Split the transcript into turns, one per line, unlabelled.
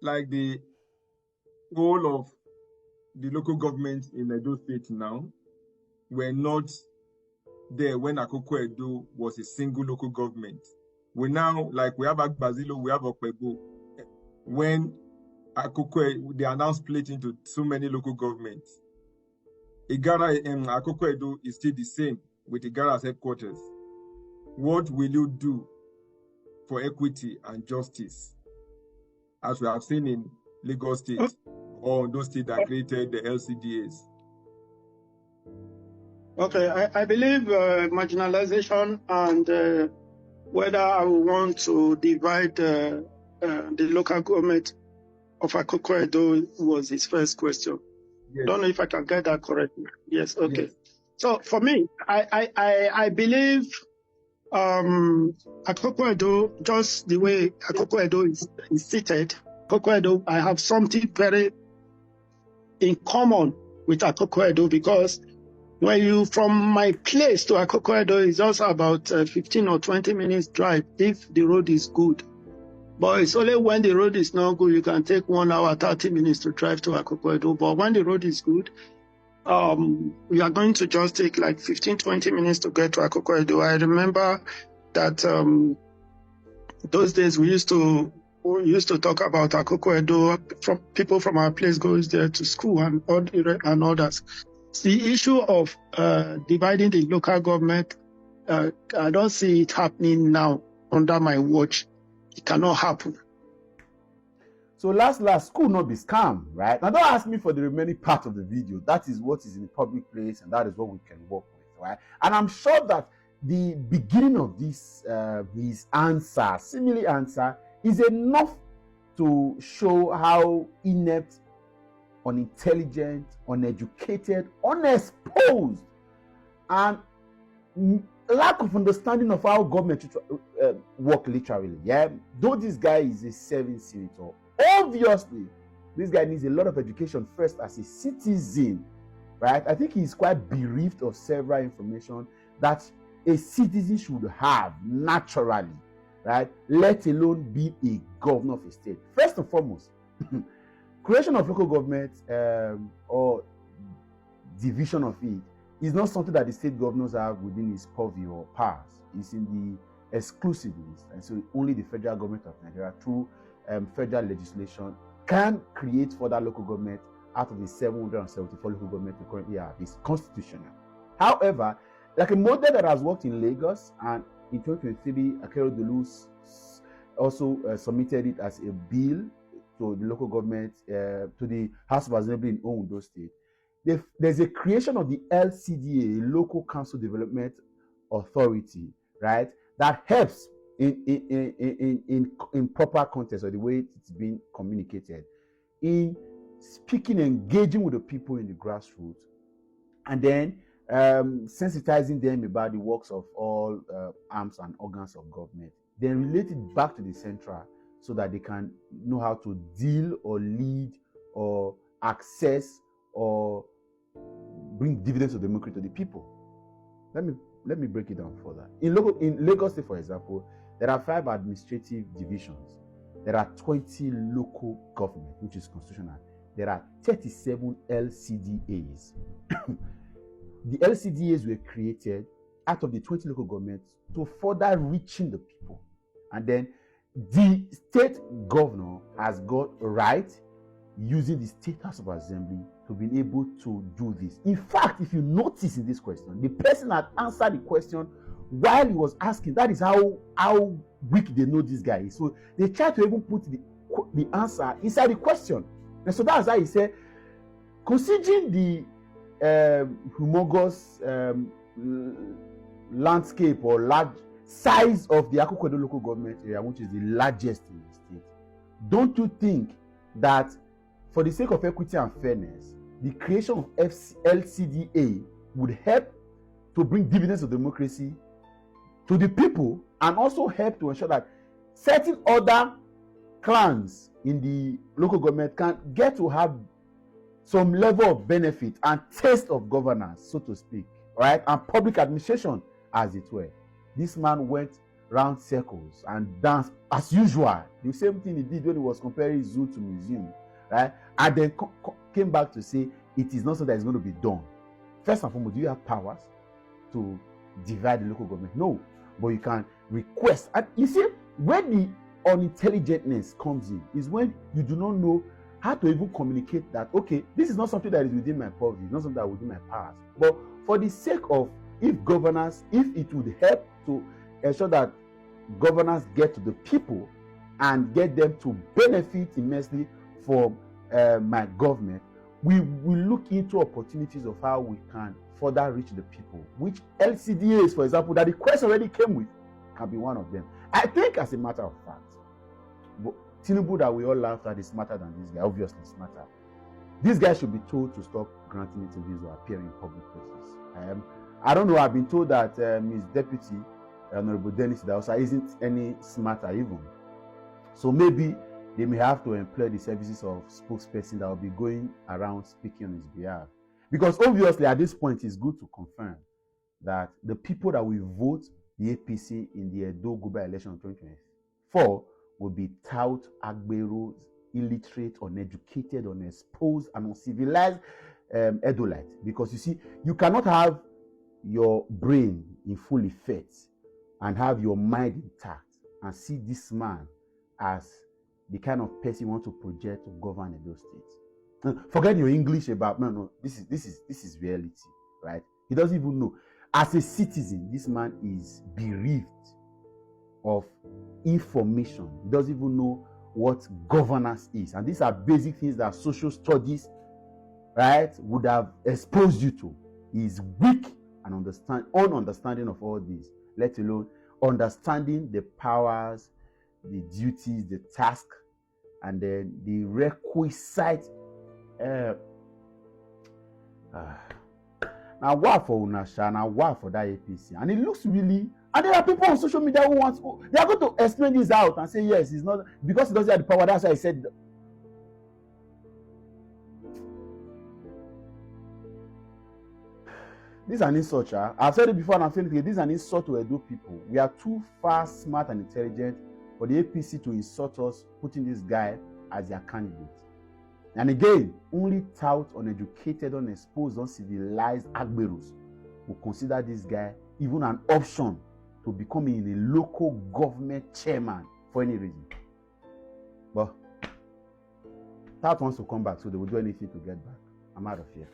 like the whole of the local government in Edo State now were not there when Akoko Edo was a single local government. We now, like we have Agbazilo, we have Okpebholo. When Akoko, they are now split into so many local governments. Igara and Akoko Edo is still the same with Igara's headquarters. What will you do for equity and justice, as we have seen in Lagos State or those states that created the LCDAs?
Okay, I believe marginalization and whether I will want to divide the local government of Akoko Edo was his first question.
Yes.
Don't know if I can get that correctly. Yes, okay.
Yes.
So for me, I believe Akoko Edo, just the way Akoko Edo is seated, Akoko Edo, I have something very in common with Akoko Edo, because when you, from my place to Akoko Edo is just about 15 or 20 minutes drive if the road is good. But it's only when the road is not good, you can take 1 hour, 30 minutes to drive to Akoko Edo. But when the road is good, we are going to just take like 15, 20 minutes to get to Akoko Edo. I remember that those days we used to talk about Akoko Edo, from people from our place goes there to school and others. The issue of dividing the local government, I don't see it happening now under my watch. It cannot happen.
So last, school not be scam, right? Now don't ask me for the remaining part of the video. That is what is in the public place, and that is what we can work with, right? And I'm sure that the beginning of this his answer, seemingly answer, is enough to show how inept, unintelligent, uneducated, unexposed, and lack of understanding of how government work literally. Yeah, though this guy is a serving senator, obviously this guy needs a lot of education first as a citizen, right? I think he's quite bereaved of several information that a citizen should have naturally, right? Let alone be a governor of a state. First and foremost, creation of local government or division of it is not something that the state governors have within his purview or powers. It's in the exclusive list, and so only the federal government of Nigeria, through federal legislation, can create further local government out of the 774 local government we currently have. It's constitutional. However, like a model that has worked in Lagos, and in 2023, Akeredolu also submitted it as a bill to the local government, to the House of Assembly in Ondo State. There's a creation of the LCDA, Local Council Development Authority, right? That helps in proper context, or the way it's being communicated, in speaking, engaging with the people in the grassroots, and then sensitizing them about the works of all arms and organs of government, then relate it back to the central, so that they can know how to deal or lead or access or bring dividends of democracy to the people. Let me break it down further. In Lagos State, for example, there are 5 administrative divisions. There are 20 local government, which is constitutional. There are 37 LCDAs. The LCDAs were created out of the 20 local governments to further reaching the people. And then the state governor has got a right, using the State House of Assembly, to be able to do this. In fact, if you notice in this question, the person had answered the question while he was asking. That is how weak they know this guy is. So they try to even put the answer inside the question. And so that's why he said, considering the humongous landscape or large size of the Akoko Edo local government area, which is the largest in the state, don't you think that for the sake of equity and fairness, the creation of LCDA would help to bring dividends of democracy to the people, and also help to ensure that certain other clans in the local government can get to have some level of benefit and taste of governance, so to speak, right? And public administration, as it were. This man went round circles and dance as usual. The same thing he did when he was comparing zoo to museum, right? And then came back to say it is not something that is going to be done. First and foremost, do you have powers to divide the local government? No, but you can request. And you see, when the unintelligentness comes in is when you do not know how to even communicate that, okay, this is not something that is within my purview, it's not something that is within my powers. But for the sake of, if it would help to ensure that governance get to the people and get them to benefit immensely from my government, we will look into opportunities of how we can further reach the people, which LCDAs, for example, that the quest already came with, can be one of them. I think, as a matter of fact, Tinubu that we all laughed at is smarter than this guy, obviously smarter. This guy should be told to stop granting interviews or appearing in public places. I don't know, I've been told that his deputy, Honorable Dennis Dausa, isn't any smarter even. So maybe they may have to employ the services of spokesperson that will be going around speaking on his behalf. Because obviously at this point it's good to confirm that the people that will vote the APC in the Edo Guba election of 2024 will be tout, agberos, illiterate, uneducated, unexposed, and uncivilized Edolites. Because you see, you cannot have your brain in full effect and have your mind intact and see this man as the kind of person you want to project to govern Edo State. Forget your English about this is reality, right? He doesn't even know. As a citizen, this man is bereaved of information. He doesn't even know what governance is. And these are basic things that social studies, right, would have exposed you to. He is weak and understanding of all this, let alone understanding the powers, the duties, the task, and then the requisite now what for Unasha, now what for that APC. And it looks really, and there are people on social media who want to, they are going to explain this out and say yes, it's not because he doesn't have the power. That's why I said this is an insult. I've said it before and I'm saying it again. This is an insult to Edo people. We are too far smart and intelligent for the APC to insult us, putting this guy as their candidate. And again, only tout, uneducated, unexposed, uncivilized agberos will consider this guy even an option to becoming a local government chairman for any reason. But tout wants to come back, so they will do anything to get back. I'm out of here.